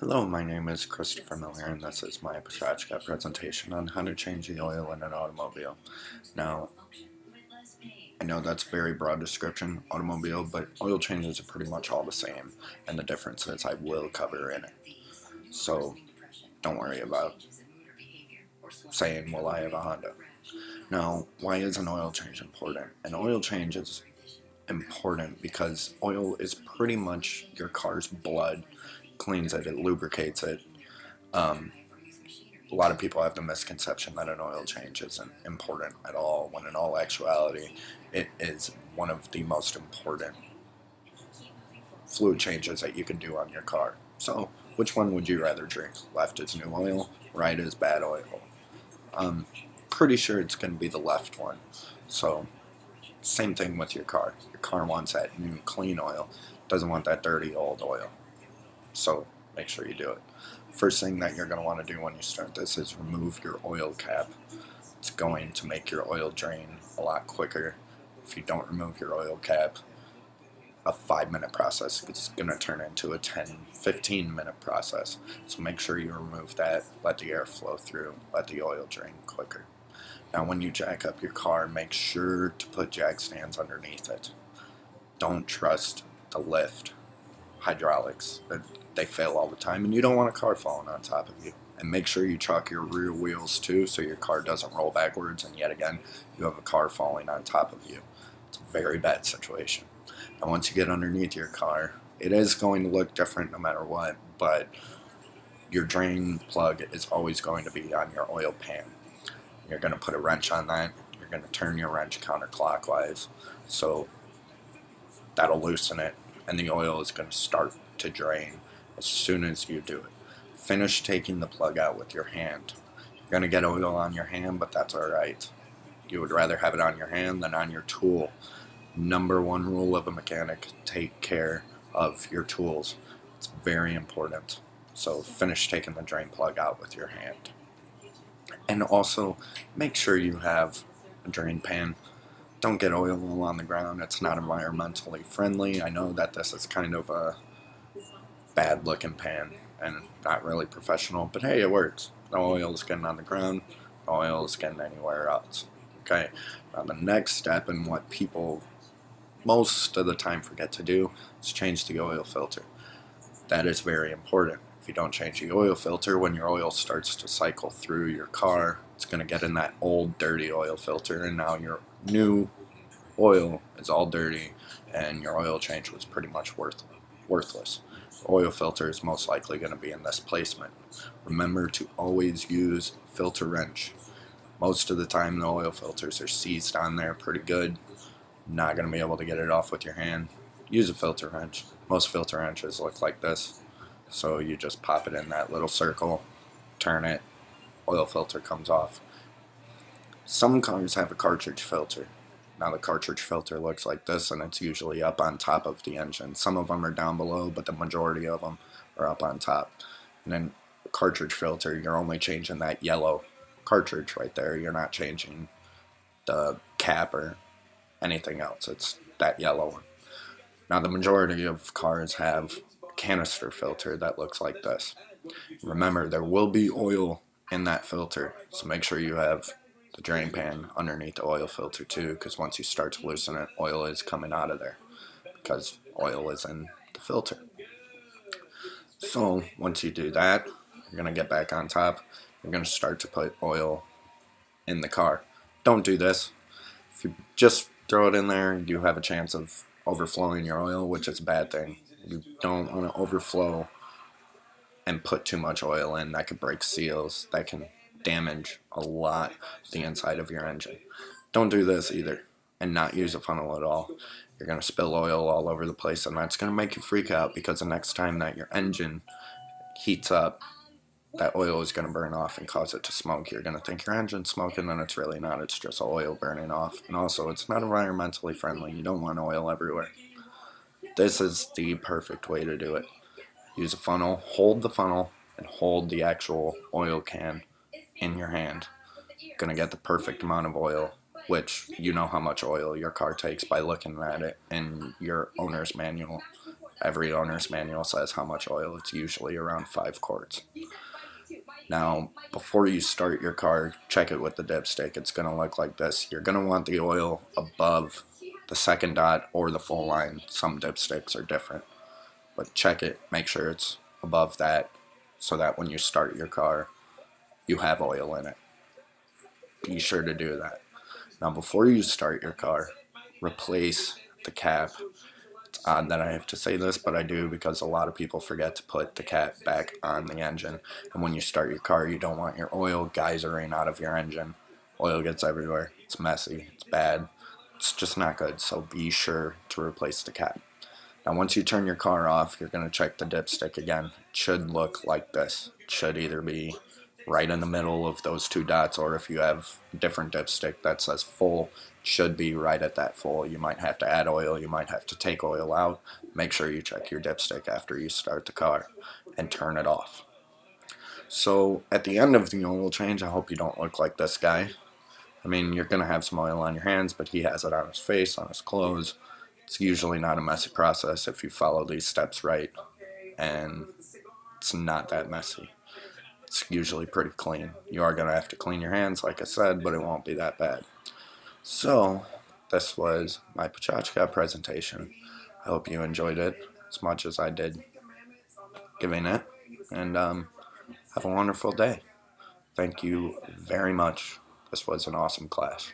Hello, my name is Christopher Miller, and this is my Pecha Kucha presentation on how to change the oil in an automobile. Now, I know that's a very broad description, automobile, but oil changes are pretty much all the same, and the differences I will cover in it. So, don't worry about saying, well, I have a Honda. Now, why is an oil change important? An oil change is important because oil is pretty much your car's blood, cleans it, it lubricates it. A lot of people have the misconception that an oil change isn't important at all, when in all actuality, it is one of the most important fluid changes that you can do on your car. So, which one would you rather drink? Left is new oil, right is bad oil. I'm pretty sure it's going to be the left one. So, same thing with your car. Your car wants that new clean oil, doesn't want that dirty old oil. So, make sure you do it. First thing that you're going to want to do when you start this is remove your oil cap. It's going to make your oil drain a lot quicker. If you don't remove your oil cap, a 5-minute process is going to turn into a 10-15-minute process. So make sure you remove that, let the air flow through, let the oil drain quicker. Now when you jack up your car, make sure to put jack stands underneath it. Don't trust the lift hydraulics. They fail all the time, and you don't want a car falling on top of you. And make sure you chalk your rear wheels too, so your car doesn't roll backwards and yet again you have a car falling on top of you. It's a very bad situation. And once you get underneath your car, it is going to look different no matter what, but your drain plug is always going to be on your oil pan. You're going to put a wrench on that. You're going to turn your wrench counterclockwise, so that'll loosen it, and the oil is going to start to drain as soon as you do it. Finish taking the plug out with your hand. You're going to get oil on your hand, but that's alright. You would rather have it on your hand than on your tool. Number one rule of a mechanic, take care of your tools. It's very important. So finish taking the drain plug out with your hand. And also, make sure you have a drain pan. Don't get oil all on the ground. It's not environmentally friendly. I know that this is kind of a bad looking pan and not really professional, but hey, it works. No oil is getting on the ground. No oil is getting anywhere else. Okay, now the next step, and what people most of the time forget to do, is change the oil filter. That is very important. If you don't change the oil filter, when your oil starts to cycle through your car, it's going to get in that old dirty oil filter, and now your new oil is all dirty and your oil change was pretty much worthless. The oil filter is most likely going to be in this placement. Remember to always use filter wrench. Most of the time the oil filters are seized on there pretty good. Not going to be able to get it off with your hand. Use a filter wrench. Most filter wrenches look like this. So you just pop it in that little circle, turn it, oil filter comes off. Some cars have a cartridge filter. Now the cartridge filter looks like this, and it's usually up on top of the engine. Some of them are down below, but the majority of them are up on top. And then the cartridge filter, you're only changing that yellow cartridge right there. You're not changing the cap or anything else. It's that yellow one. Now the majority of cars have a canister filter that looks like this. Remember, there will be oil in that filter, so make sure you have the drain pan underneath the oil filter too, because once you start to loosen it, oil is coming out of there because oil is in the filter. So once you do that, you're going to get back on top. You're going to start to put oil in the car. Don't do this. If you just throw it in there, you have a chance of overflowing your oil, which is a bad thing. You don't want to overflow and put too much oil in. That could break seals. That can damage a lot the inside of your engine. Don't do this either, and not use a funnel at all. You're going to spill oil all over the place, and that's going to make you freak out, because the next time that your engine heats up, that oil is going to burn off and cause it to smoke. You're going to think your engine's smoking, and it's really not. It's just oil burning off. And also, it's not environmentally friendly. You don't want oil everywhere. This is the perfect way to do it. Use a funnel, hold the funnel, and hold the actual oil can in your hand. You're going to get the perfect amount of oil, which you know how much oil your car takes by looking at it in your owner's manual. Every owner's manual says how much oil. It's usually around 5 quarts. Now, before you start your car, check it with the dipstick. It's going to look like this. You're going to want the oil above the second dot or the full line. Some dipsticks are different, but check it. Make sure it's above that so that when you start your car, you have oil in it. Be sure to do that. Now, before you start your car, replace the cap. It's odd that I have to say this, but I do, because a lot of people forget to put the cap back on the engine. And when you start your car, you don't want your oil geysering out of your engine. Oil gets everywhere. It's messy. It's bad. It's just not good. So be sure to replace the cap. Now, once you turn your car off, you're going to check the dipstick again. It should look like this. It should either be right in the middle of those 2 dots, or if you have a different dipstick that says full, should be right at that full. You might have to add oil, you might have to take oil out. Make sure you check your dipstick after you start the car and turn it off. So at the end of the oil change, I hope you don't look like this guy. I mean, you're going to have some oil on your hands, but he has it on his face, on his clothes. It's usually not a messy process if you follow these steps right, and it's not that messy. It's usually pretty clean. You are going to have to clean your hands, like I said, but it won't be that bad. So, this was my Pecha Kucha presentation. I hope you enjoyed it as much as I did giving it, and have a wonderful day. Thank you very much. This was an awesome class.